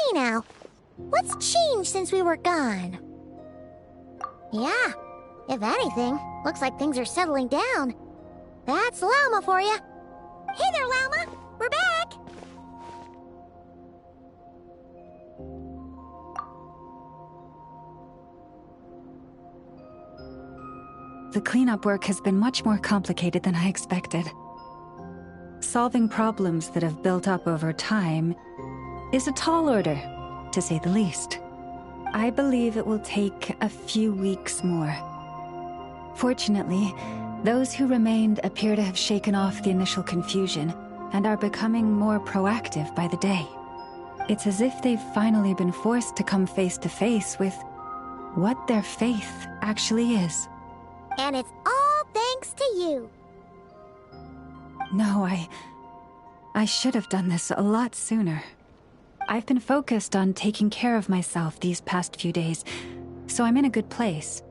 see now. What's changed since we were gone? Yeah, if anything, looks like things are settling down. That's Llama for you. Hey there, Llama! We're back! The cleanup work has been much more complicated than I expected. Solving problems that have built up over time is a tall order, to say the least. I believe it will take a few weeks more. Fortunately, those who remained appear to have shaken off the initial confusion and are becoming more proactive by the day. It's as if they've finally been forced to come face to face with what their faith actually is. And it's all thanks to you. No, I should have done this a lot sooner. I've been focused on taking care of myself these past few days, so I'm in a good place.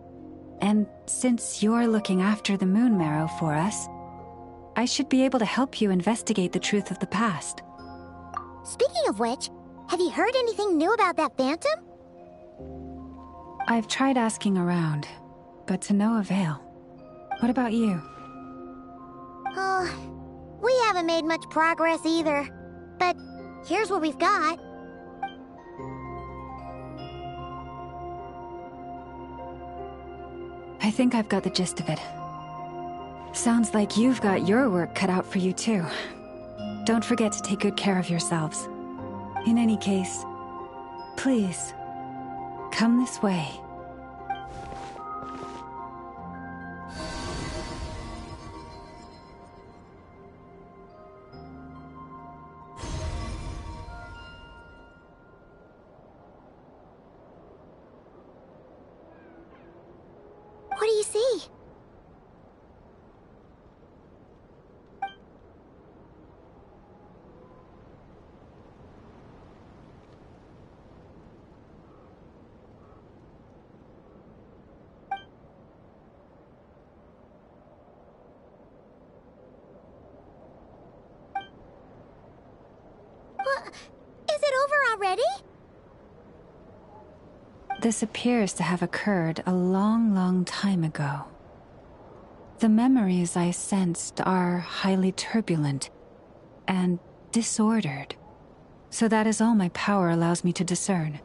And since you're looking after the Moon Marrow for us, I should be able to help you investigate the truth of the past. Speaking of which, have you heard anything new about that phantom? I've tried asking around, but to no avail. What about you? Oh, we haven't made much progress either. But here's what we've got. I think I've got the gist of it. Sounds like you've got your work cut out for you too. Don't forget to take good care of yourselves. In any case, please, come this way. What do you see? Is it over already? This appears to have occurred a long, long time ago. The memories I sensed are highly turbulent and disordered, so that is all my power allows me to discern.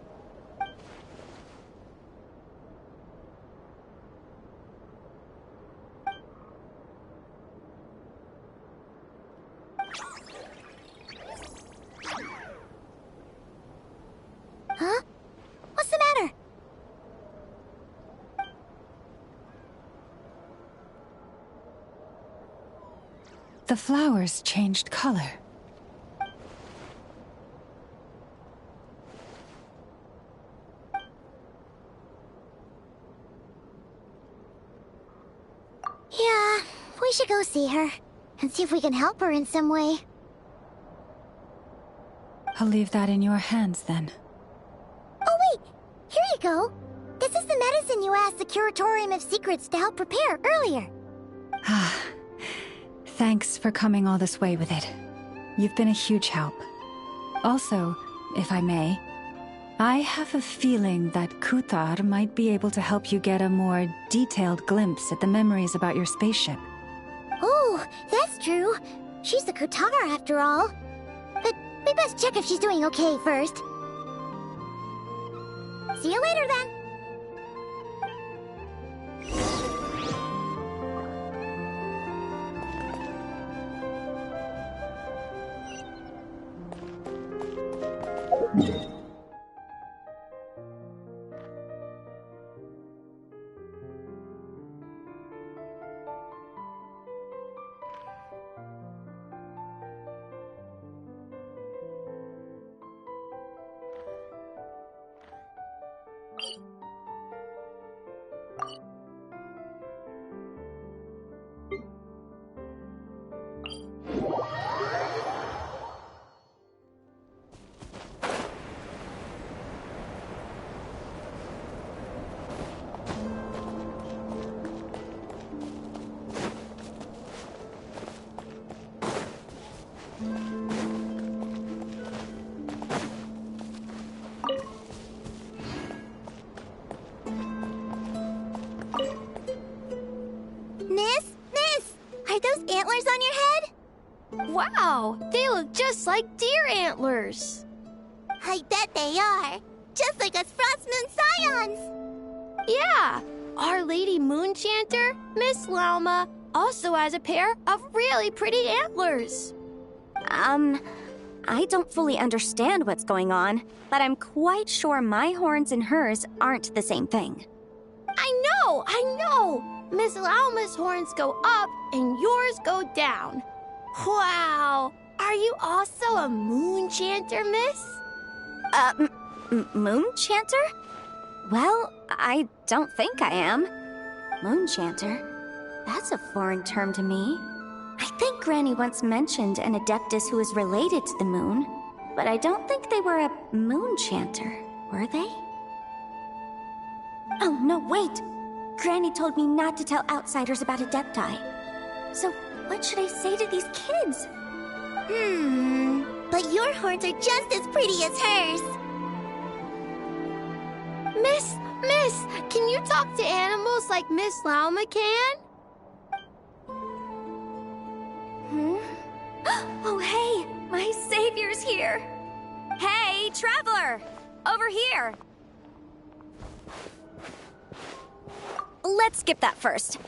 Huh? What's the matter? The flowers changed color. Yeah, we should go see her and see if we can help her in some way. I'll leave that in your hands then. Oh wait, here you go. This is the medicine you asked the Curatorium of Secrets to help prepare earlier. Ah, thanks for coming all this way with it. You've been a huge help. Also, if I may, I have a feeling that Kuthar might be able to help you get a more detailed glimpse at the memories about your spaceship. Oh, that's true. She's the Kutara after all. But we best check if she's doing okay first. See you later then. Wow, they look just like deer antlers. I bet they are. Just like us Frost Moon Scions. Yeah, Our Lady Moonchanter, Miss Lauma, also has a pair of really pretty antlers. I don't fully understand what's going on, but I'm quite sure my horns and hers aren't the same thing. I know! Miss Lauma's horns go up and yours go down. Wow! Are you also a Moonchanter, miss? Moonchanter? Well, I don't think I am. Moonchanter? That's a foreign term to me. I think Granny once mentioned an Adeptus who is related to the moon, but I don't think they were a Moonchanter, were they? Oh, no, wait! Granny told me not to tell outsiders about Adepti. So, what should I say to these kids? But your horns are just as pretty as hers. Miss, can you talk to animals like Miss Lauma can? Oh, hey! My savior's here! Hey, traveler! Over here! Let's skip that first.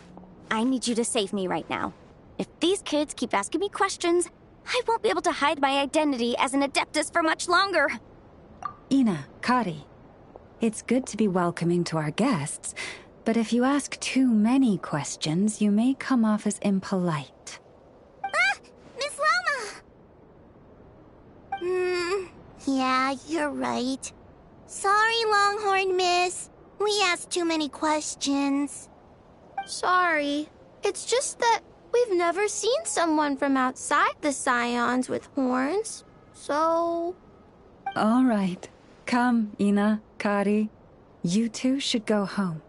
I need you to save me right now. If these kids keep asking me questions, I won't be able to hide my identity as an Adeptus for much longer. Ina, Kari, it's good to be welcoming to our guests, but if you ask too many questions, you may come off as impolite. Miss Lauma! Yeah, you're right. Sorry, Longhorn Miss. We asked too many questions. Sorry. It's just that we've never seen someone from outside the Scions with horns, so... All right. Come, Ina, Kari. You two should go home.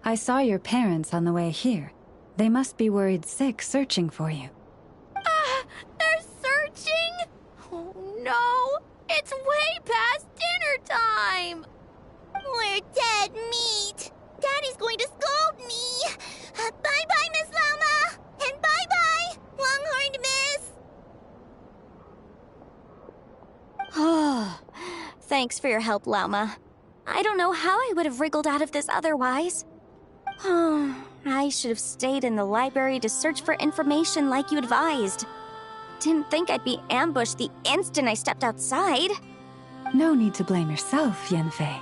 I saw your parents on the way here. They must be worried sick searching for you. They're searching? Oh no! It's way past dinner time! We're dead meat. Daddy's going to scold me. Bye-bye, Miss Lauma. And bye-bye, Longhorned Miss. Oh, thanks for your help, Lauma. I don't know how I would have wriggled out of this otherwise. Oh, I should have stayed in the library to search for information like you advised. Didn't think I'd be ambushed the instant I stepped outside. No need to blame yourself, Yanfei.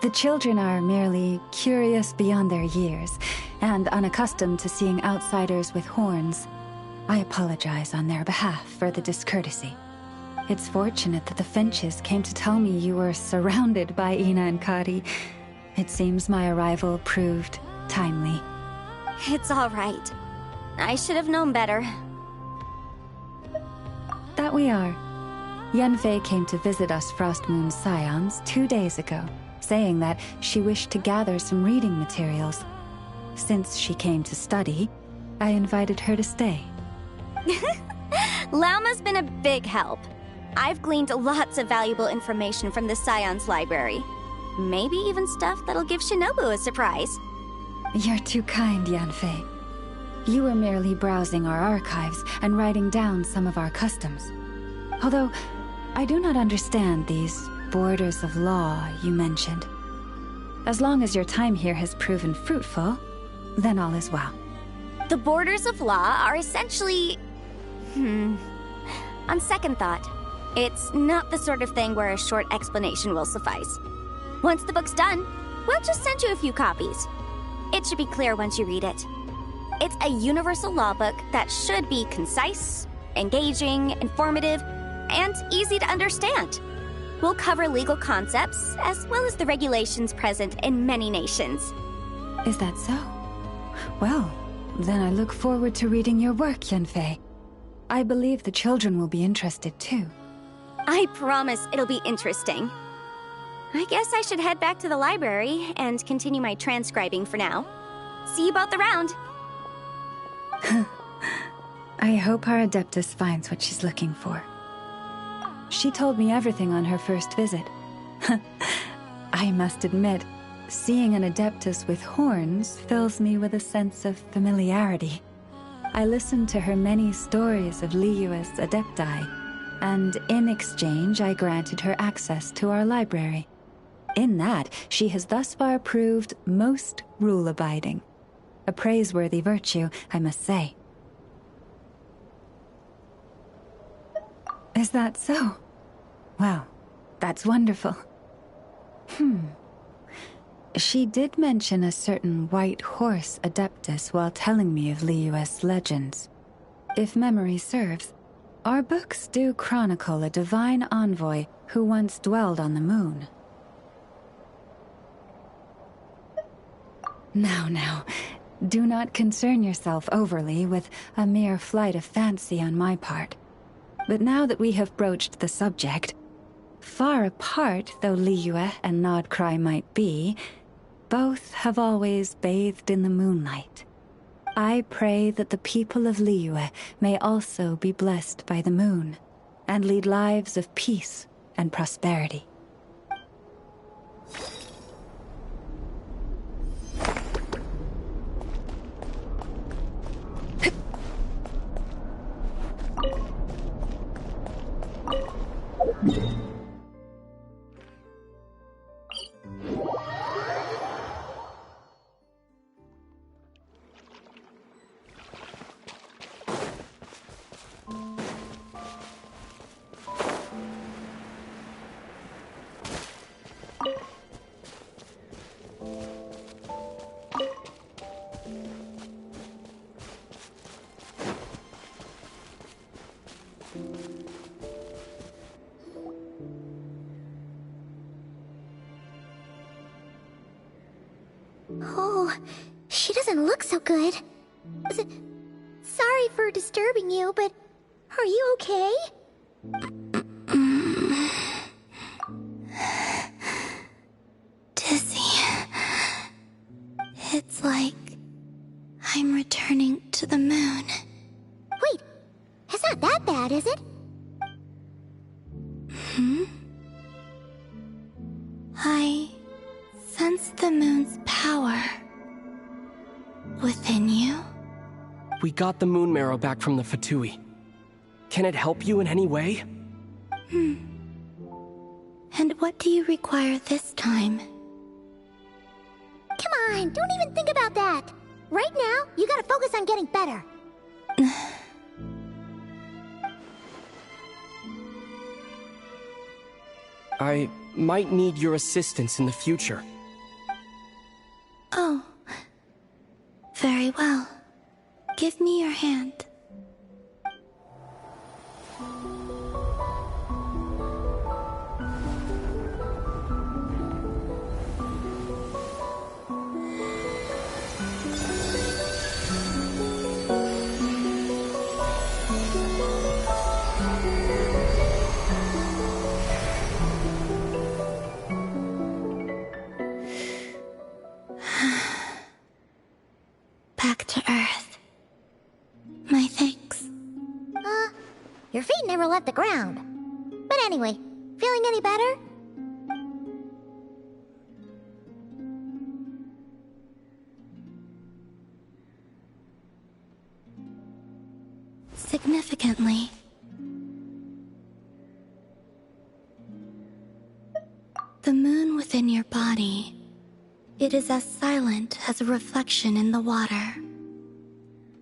The children are merely curious beyond their years and unaccustomed to seeing outsiders with horns. I apologize on their behalf for the discourtesy. It's fortunate that the Finches came to tell me you were surrounded by Ina and Kari. It seems my arrival proved timely. It's all right. I should have known better. That we are. Yanfei came to visit us Frost Moon Scions 2 days ago, saying that she wished to gather some reading materials. Since she came to study, I invited her to stay. Lauma's been a big help. I've gleaned lots of valuable information from the Scion's library. Maybe even stuff that'll give Shinobu a surprise. You're too kind, Yanfei. You were merely browsing our archives and writing down some of our customs. Although, I do not understand these borders of law you mentioned. As long as your time here has proven fruitful, then all is well. The borders of law are essentially... On second thought, it's not the sort of thing where a short explanation will suffice. Once the book's done, we'll just send you a few copies. It should be clear once you read it. It's a universal law book that should be concise, engaging, informative, and easy to understand. We'll cover legal concepts, as well as the regulations present in many nations. Is that so? Well, then I look forward to reading your work, Yanfei. I believe the children will be interested too. I promise it'll be interesting. I guess I should head back to the library and continue my transcribing for now. See you both around. I hope our Adeptus finds what she's looking for. She told me everything on her first visit. I must admit, seeing an Adeptus with horns fills me with a sense of familiarity. I listened to her many stories of Liyue's adepti, and in exchange I granted her access to our library. In that, she has thus far proved most rule-abiding. A praiseworthy virtue, I must say. Is that so? Well, that's wonderful. She did mention a certain white horse adeptus while telling me of Liyue's legends. If memory serves, our books do chronicle a divine envoy who once dwelled on the moon. Now, do not concern yourself overly with a mere flight of fancy on my part. But now that we have broached the subject, far apart though Liyue and Krai might be, both have always bathed in the moonlight. I pray that the people of Liyue may also be blessed by the moon, and lead lives of peace and prosperity. Oh, she doesn't look so good. Sorry for disturbing you, but are you okay? Dizzy. It's like I'm returning to the moon. Wait, it's not that bad, is it? I sense the moon's power within you. We got the moon marrow back from the Fatui. Can it help you in any way? And what do you require this time? Come on, don't even think about that. Right now, you gotta focus on getting better. I might need your assistance in the future. Oh. Very well. Give me your hand. Back to Earth. My thanks. Your feet never left the ground. But anyway, feeling any better? Significantly. The moon within your body. It is as silent as a reflection in the water.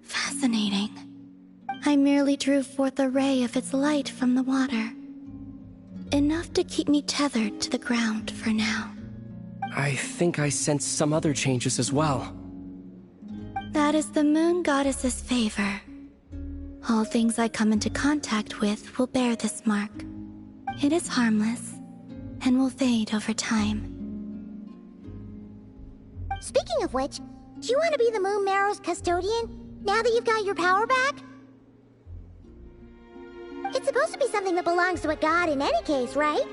Fascinating. I merely drew forth a ray of its light from the water. Enough to keep me tethered to the ground for now. I think I sense some other changes as well. That is the moon goddess's favor. All things I come into contact with will bear this mark. It is harmless, and will fade over time. Speaking of which, do you want to be the Moon Marrow's custodian, now that you've got your power back? It's supposed to be something that belongs to a god in any case, right?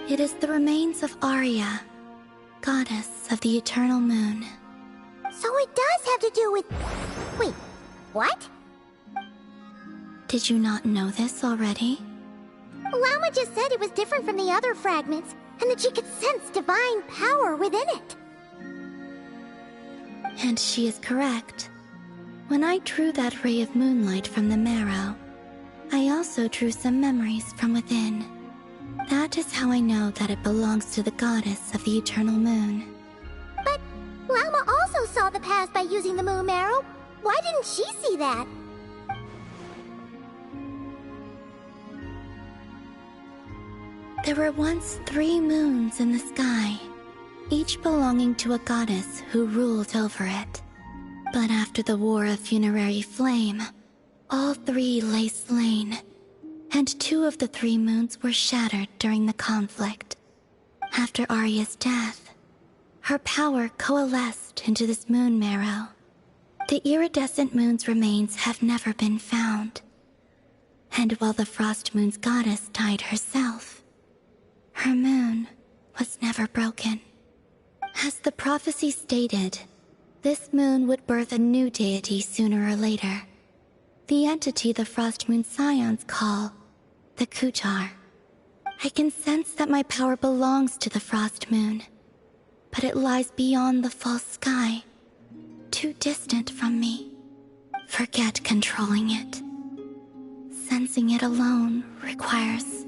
It is the remains of Arya, goddess of the eternal moon. So it does have to do with... Wait, what? Did you not know this already? Llama just said it was different from the other fragments, and that she could sense divine power within it. And she is correct. When I drew that ray of moonlight from the marrow, I also drew some memories from within. That is how I know that it belongs to the goddess of the eternal moon. But Llama also saw the past by using the moon marrow. Why didn't she see that? There were once 3 moons in the sky, each belonging to a goddess who ruled over it. But after the War of Funerary Flame, all 3 lay slain, and 2 of the 3 moons were shattered during the conflict. After Arya's death, her power coalesced into this moon marrow. The iridescent moon's remains have never been found. And while the Frost Moon's goddess died herself, her moon was never broken. As the prophecy stated, this moon would birth a new deity sooner or later. The entity the Frost Moon Scions call the Kutar. I can sense that my power belongs to the Frost Moon, but it lies beyond the false sky, too distant from me. Forget controlling it. Sensing it alone requires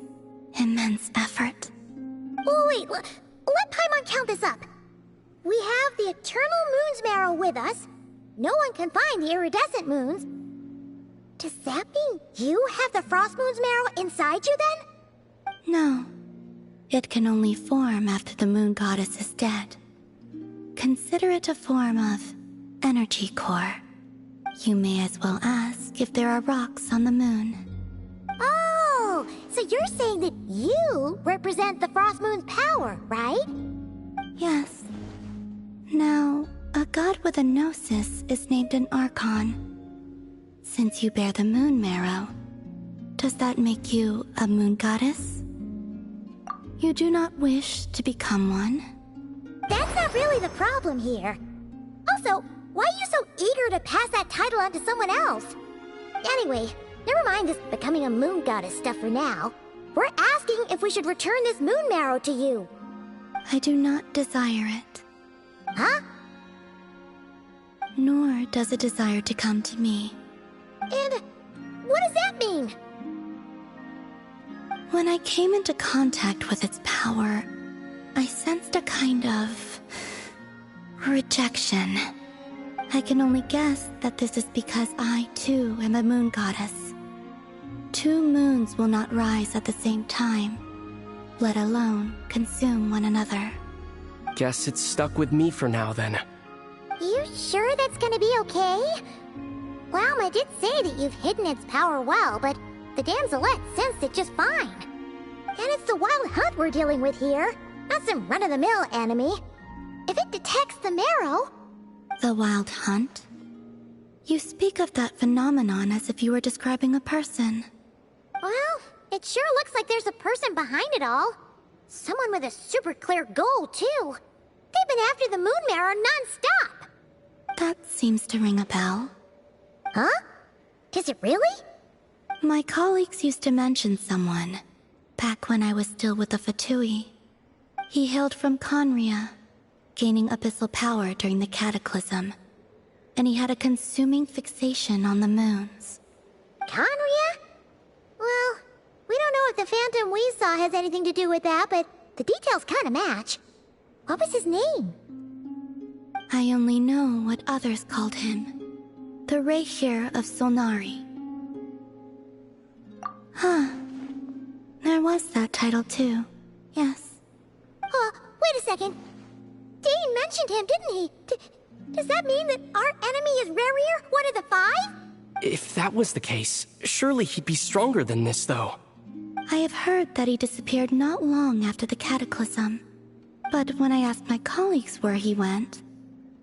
immense effort. Oh, wait, let Paimon count this up. We have the Eternal Moon's marrow with us. No one can find the iridescent moons. Does that mean you have the Frost Moon's marrow inside you then? No. It can only form after the moon goddess is dead. Consider it a form of energy core. You may as well ask if there are rocks on the moon. Oh, so you're saying that you represent the Frost Moon's power, right? Yes. Now, a god with a gnosis is named an Archon. Since you bear the moon marrow, does that make you a moon goddess? You do not wish to become one? That's not really the problem here. Also, why are you so eager to pass that title on to someone else? Anyway, never mind this becoming a moon goddess stuff for now. We're asking if we should return this moon marrow to you. I do not desire it. Huh? Nor does it desire to come to me. And what does that mean? When I came into contact with its power, I sensed a kind of rejection. I can only guess that this is because I, too, am a moon goddess. 2 moons will not rise at the same time, let alone consume one another. Guess it's stuck with me for now then. You sure that's gonna be okay? Llama did say that you've hidden its power well, but the damselette sensed it just fine. And it's the wild hunt we're dealing with here, not some run-of-the-mill enemy. If it detects the marrow... The wild hunt? You speak of that phenomenon as if you were describing a person. Well, it sure looks like there's a person behind it all. Someone with a super clear goal, too. They've been after the moon marrow non-stop. That seems to ring a bell. Huh? Does it really? My colleagues used to mention someone, back when I was still with the Fatui. He hailed from Conria, gaining abyssal power during the Cataclysm, and he had a consuming fixation on the moons. Conria? Well, we don't know if the phantom we saw has anything to do with that, but the details kind of match. What was his name? I only know what others called him. The Rehir of Solnari. Huh. There was that title too. Yes. Wait a second. Dane mentioned him, didn't he? Does that mean that our enemy is Rerir, one of the 5? If that was the case, surely he'd be stronger than this, though. I have heard that he disappeared not long after the Cataclysm. But when I asked my colleagues where he went,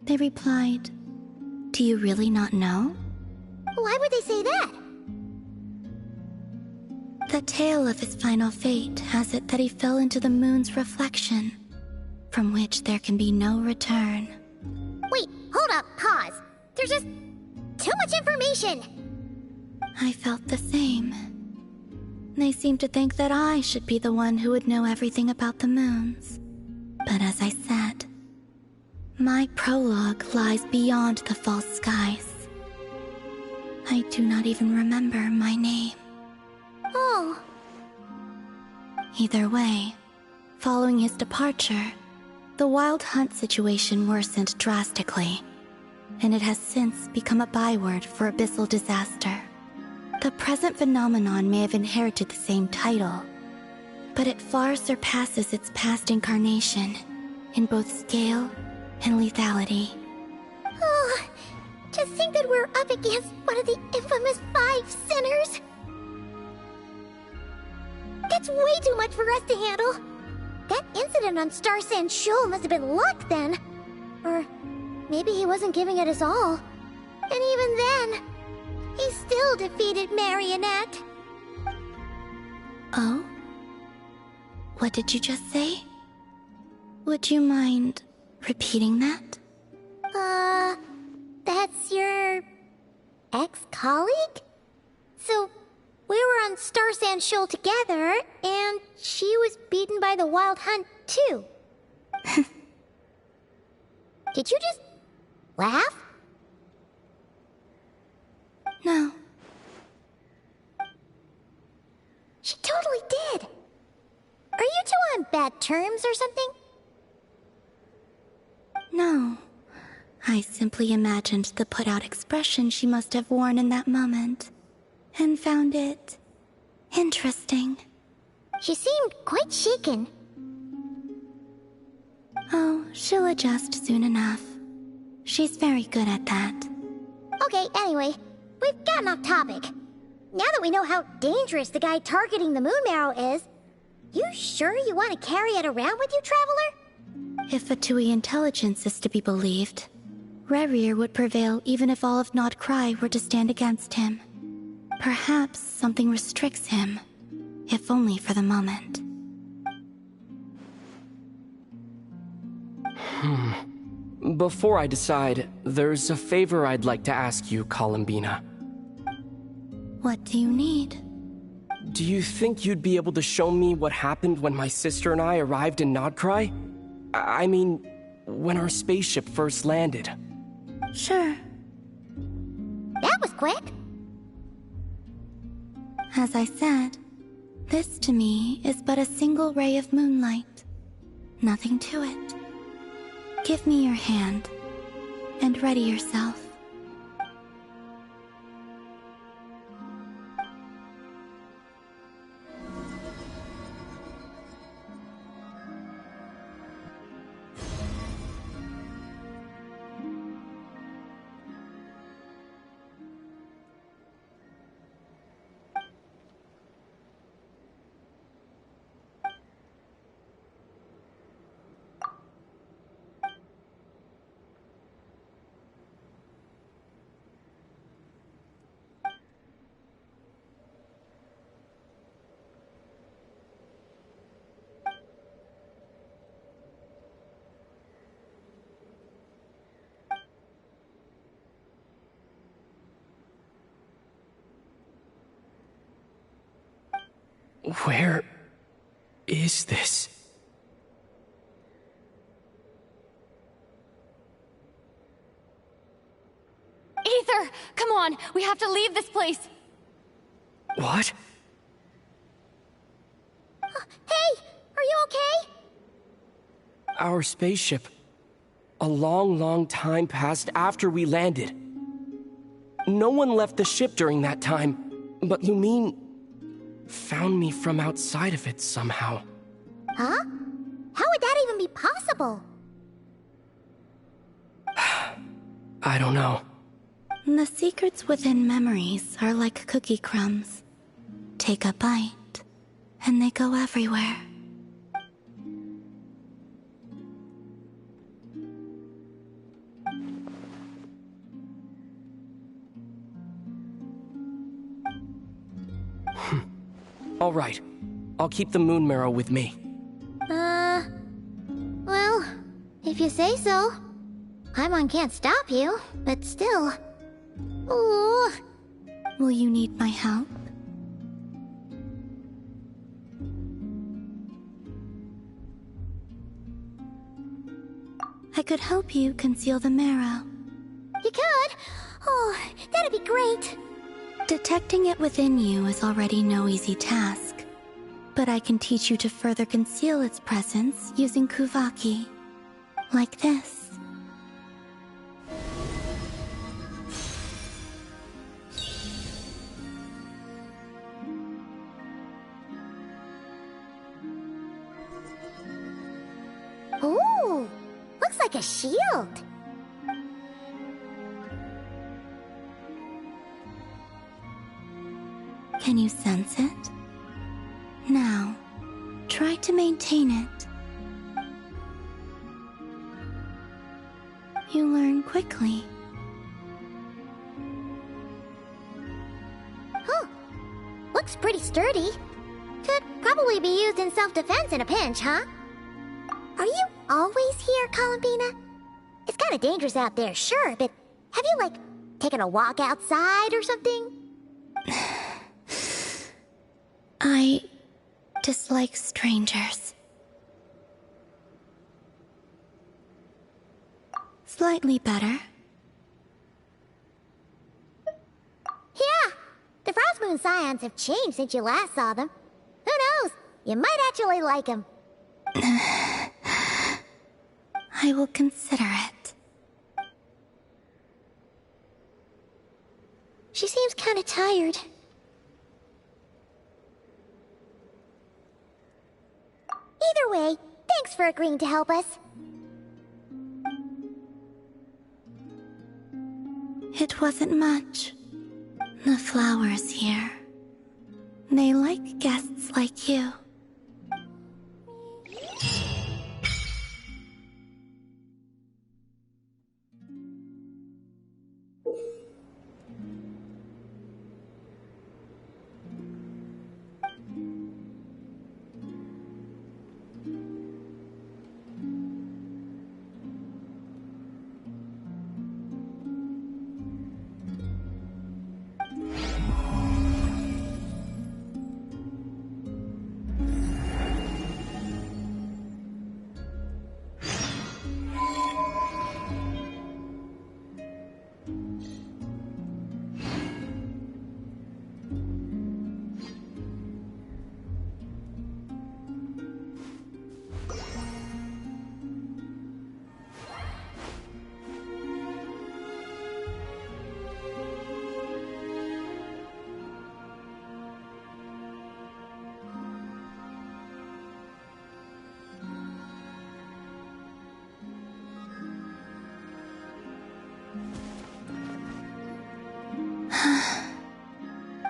they replied, "Do you really not know?" Why would they say that? The tale of his final fate has it that he fell into the moon's reflection, from which there can be no return. Wait, hold up, pause. There's just too much information. I felt the same. They seemed to think that I should be the one who would know everything about the moons. But as I said, my prologue lies beyond the false skies. I do not even remember my name. Oh. Either way, following his departure, the wild hunt situation worsened drastically, and it has since become a byword for abyssal disaster. The present phenomenon may have inherited the same title, but it far surpasses its past incarnation in both scale and lethality. Oh, to think that we're up against one of the infamous 5 sinners! That's way too much for us to handle! That incident on Star Sand Shoal must have been luck then! Or maybe he wasn't giving it his all. And even then, he still defeated Marionette. Oh? What did you just say? Would you mind repeating that? That's your ex-colleague? So, we were on Star Sand Shoal together, and she was beaten by the Wild Hunt, too. Did you just laugh? No. She totally did. Are you two on bad terms or something? No. I simply imagined the put-out expression she must have worn in that moment, and found it interesting. She seemed quite shaken. Oh, she'll adjust soon enough. She's very good at that. Okay, anyway, we've gotten off topic. Now that we know how dangerous the guy targeting the Moon Marrow is, you sure you want to carry it around with you, Traveler? If Fatui intelligence is to be believed, Rerir would prevail even if all of Nod Krai were to stand against him. Perhaps something restricts him, if only for the moment. Before I decide, there's a favor I'd like to ask you, Columbina. What do you need? Do you think you'd be able to show me what happened when my sister and I arrived in Nodkrai? I mean, when our spaceship first landed. Sure. That was quick. As I said, this to me is but a single ray of moonlight. Nothing to it. Give me your hand, and ready yourself. Where is this? Ether! Come on! We have to leave this place! What? Hey! Are you okay? Our spaceship. A long, long time passed after we landed. No one left the ship during that time, but Lumine found me from outside of it somehow. Huh? How would that even be possible? I don't know. The secrets within memories are like cookie crumbs. Take a bite, and they go everywhere. All right. I'll keep the moon marrow with me. Well, if you say so. Paimon can't stop you, but still. Ooh. Will you need my help? I could help you conceal the marrow. You could? Oh, that'd be great. Detecting it within you is already no easy task, but I can teach you to further conceal its presence using Kuvaki, like this. Ooh, looks like a shield. Can you sense it? Now, try to maintain it. You learn quickly. Huh. Looks pretty sturdy. Could probably be used in self-defense in a pinch, huh? Are you always here, Columbina? It's kind of dangerous out there, sure, but have you, like, taken a walk outside or something? I dislike strangers. Slightly better. Yeah, the Frostmoon Scions have changed since you last saw them. Who knows? You might actually like them. I will consider it. She seems kind of tired. Either way, thanks for agreeing to help us. It wasn't much. The flowers here. They like guests like you.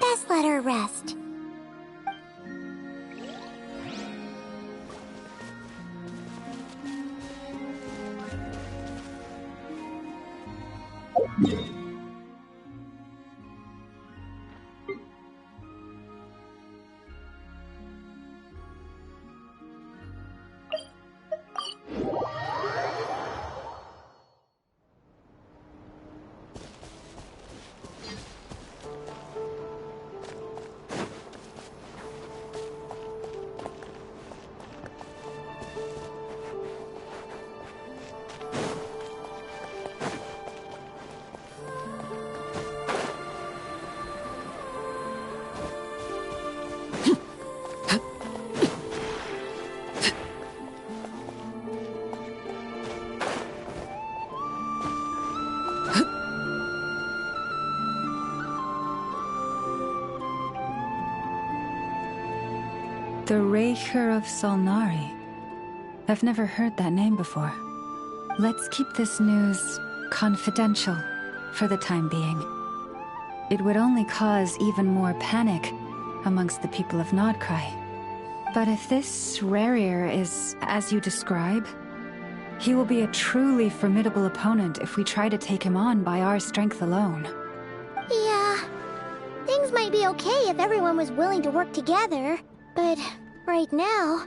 Best let her rest. The Raker of Solnari. I've never heard that name before. Let's keep this news confidential for the time being. It would only cause even more panic amongst the people of Krai. But if this Rarir is as you describe, he will be a truly formidable opponent if we try to take him on by our strength alone. Yeah, things might be okay if everyone was willing to work together, but right now...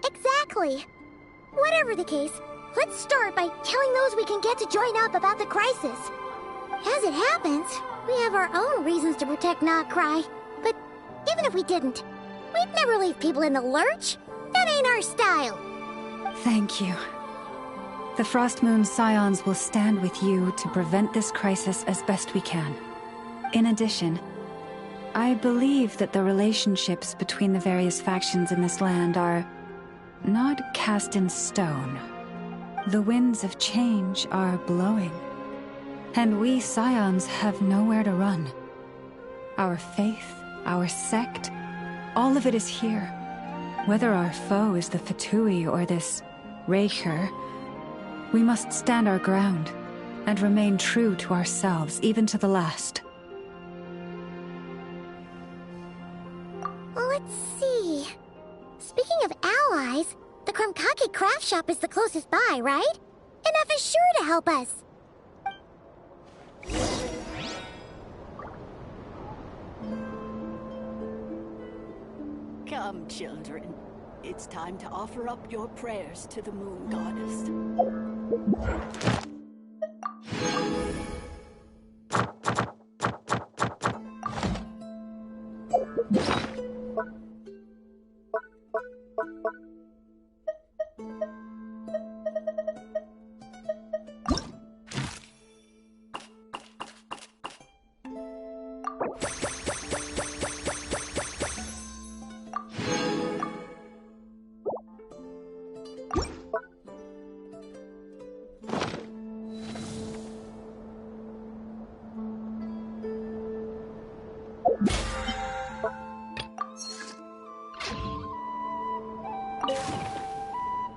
Exactly! Whatever the case, let's start by telling those we can get to join up about the crisis. As it happens, we have our own reasons to protect Krai, but even if we didn't, we'd never leave people in the lurch. That ain't our style. Thank you. The Frost Moon Scions will stand with you to prevent this crisis as best we can. In addition, I believe that the relationships between the various factions in this land are not cast in stone. The winds of change are blowing, and we Scions have nowhere to run. Our faith, our sect, all of it is here. Whether our foe is the Fatui or this Raker, we must stand our ground and remain true to ourselves, even to the last. Let's see. Speaking of allies, the Krumkake craft shop is the closest by, right? Enough is sure to help us. Come, children. It's time to offer up your prayers to the Moon Goddess.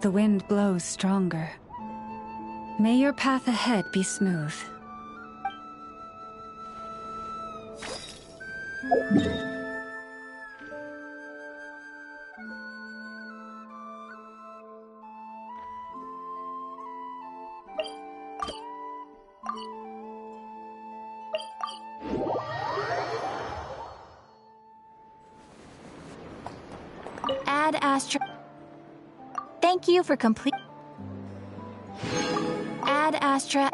The wind blows stronger. May your path ahead be smooth. Ad Astra. Thank you for complete. Ad Astra.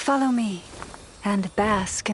Follow me, and bask.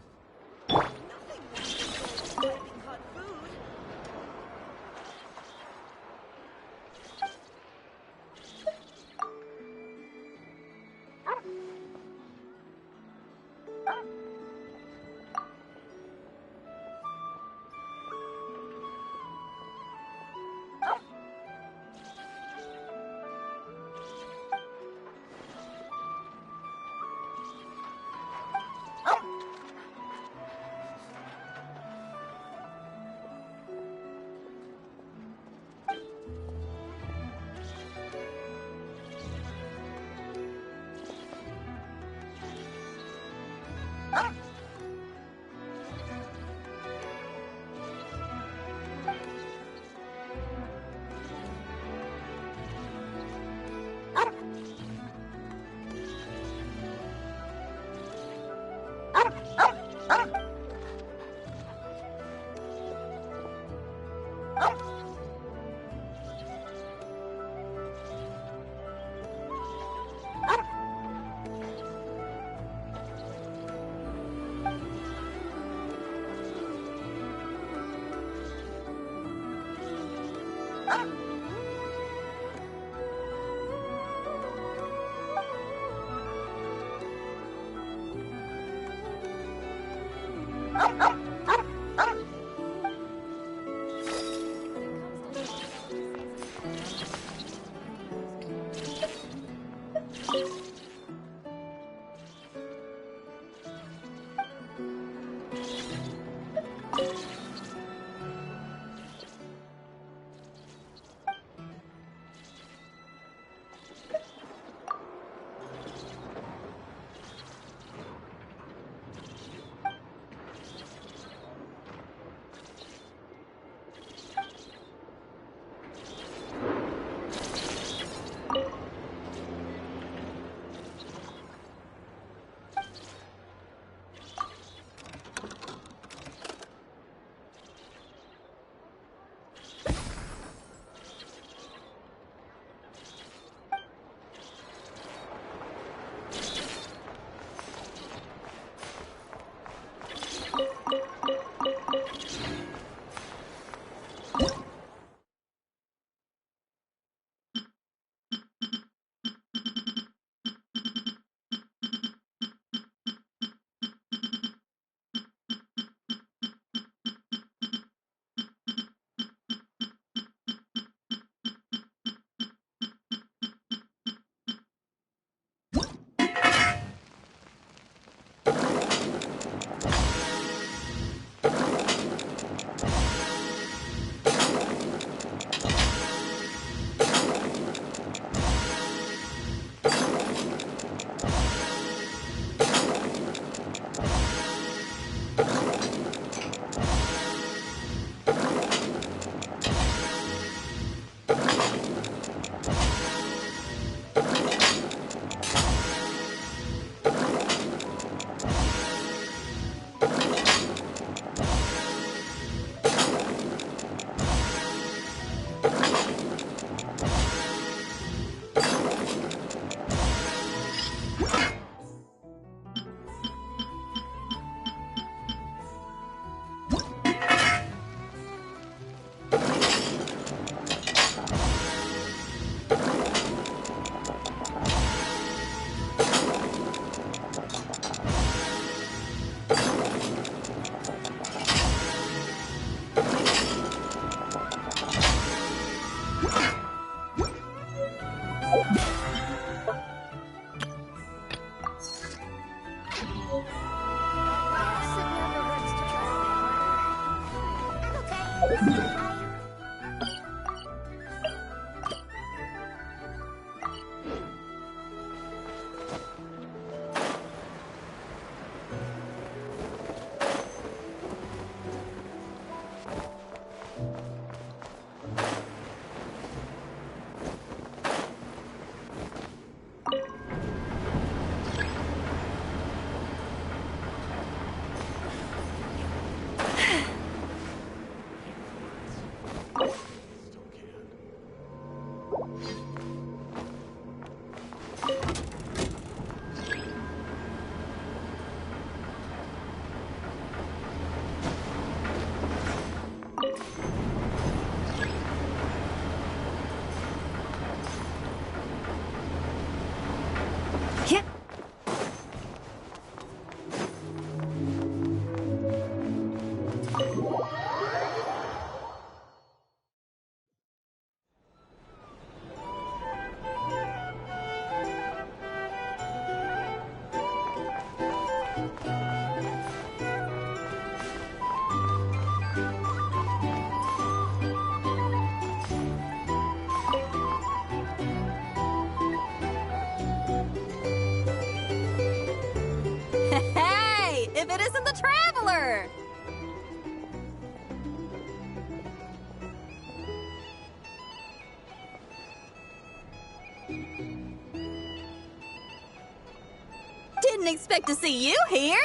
Didn't expect to see you here.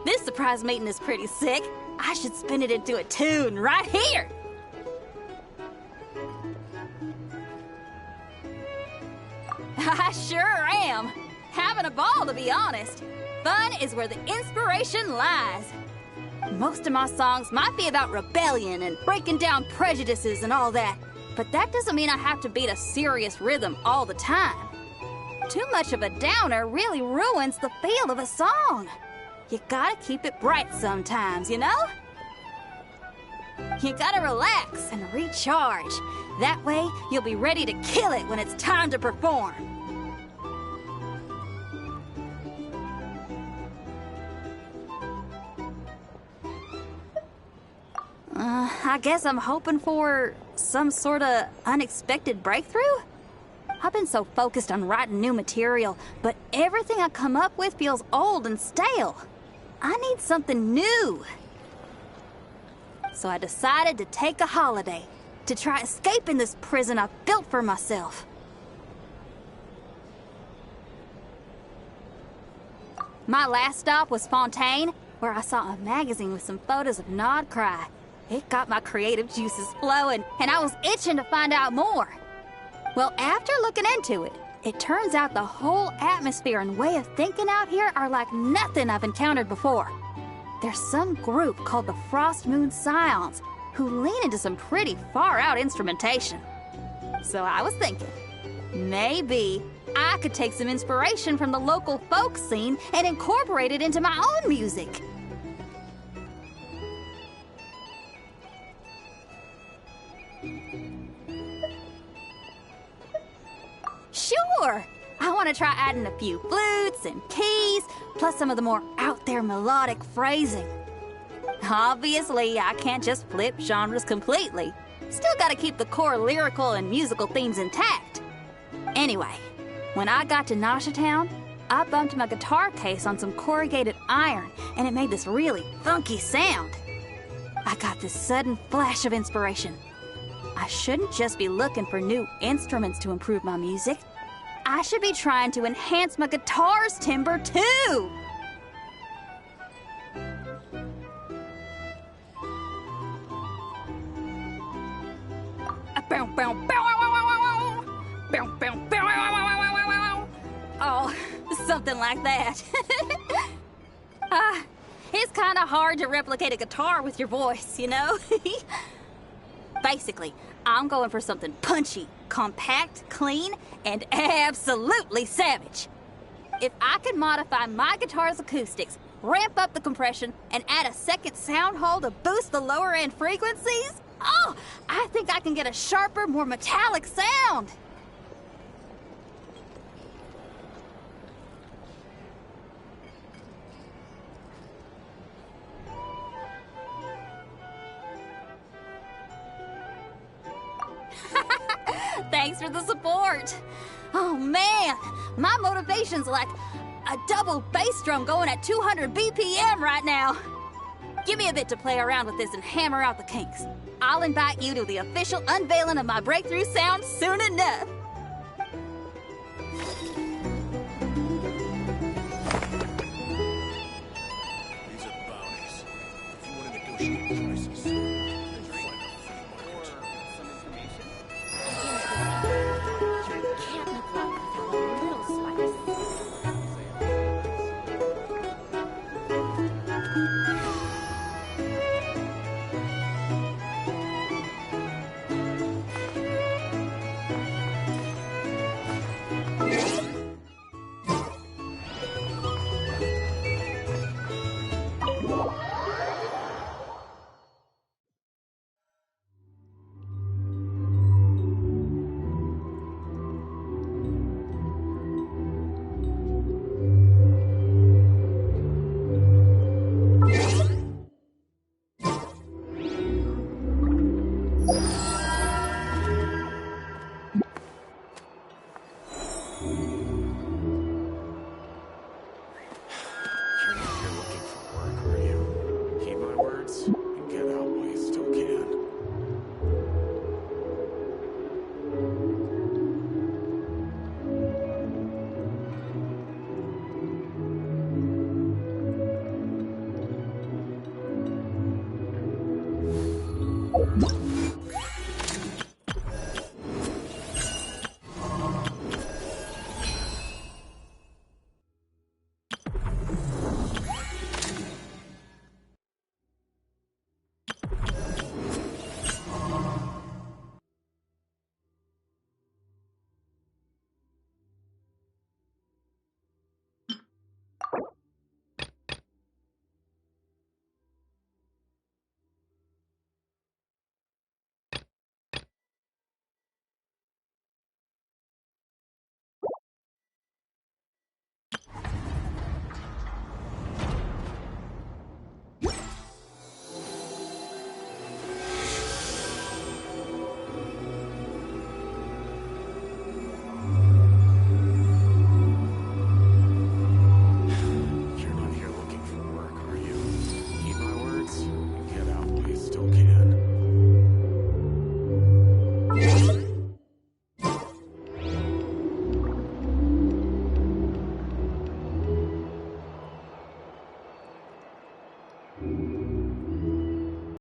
This surprise meeting is pretty sick. I should spin it into a tune right here. I sure am. Having a ball, to be honest. Fun is where the inspiration lies. Most of my songs might be about rebellion and breaking down prejudices and all that, but that doesn't mean I have to beat a serious rhythm all the time. Too much of a downer really ruins the feel of a song. You gotta keep it bright sometimes, you know? You gotta relax and recharge. That way, you'll be ready to kill it when it's time to perform. I guess I'm hoping for some sort of unexpected breakthrough? I've been so focused on writing new material, but everything I come up with feels old and stale. I need something new. So I decided to take a holiday to try escaping this prison I've built for myself. My last stop was Fontaine, where I saw a magazine with some photos of Krai. It got my creative juices flowing, and I was itching to find out more. Well, after looking into it, it turns out the whole atmosphere and way of thinking out here are like nothing I've encountered before. There's some group called the Frost Moon Scions who lean into some pretty far-out instrumentation. So I was thinking, maybe I could take some inspiration from the local folk scene and incorporate it into my own music. Sure! I want to try adding a few flutes and keys, plus some of the more out-there melodic phrasing. Obviously, I can't just flip genres completely. Still gotta keep the core lyrical and musical themes intact. Anyway, when I got to Nasha I bumped my guitar case on some corrugated iron, and it made this really funky sound. I got this sudden flash of inspiration. I shouldn't just be looking for new instruments to improve my music. I should be trying to enhance my guitar's timbre, too! Oh, something like that. It's kind of hard to replicate a guitar with your voice, you know? Basically, I'm going for something punchy, compact, clean, and absolutely savage. If I could modify my guitar's acoustics, ramp up the compression, and add a second sound hole to boost the lower end frequencies, oh, I think I can get a sharper, more metallic sound. Thanks for the support. Oh man, my motivation's like a double bass drum going at 200 BPM right now. Give me a bit to play around with this and hammer out the kinks. I'll invite you to the official unveiling of my breakthrough sound soon enough.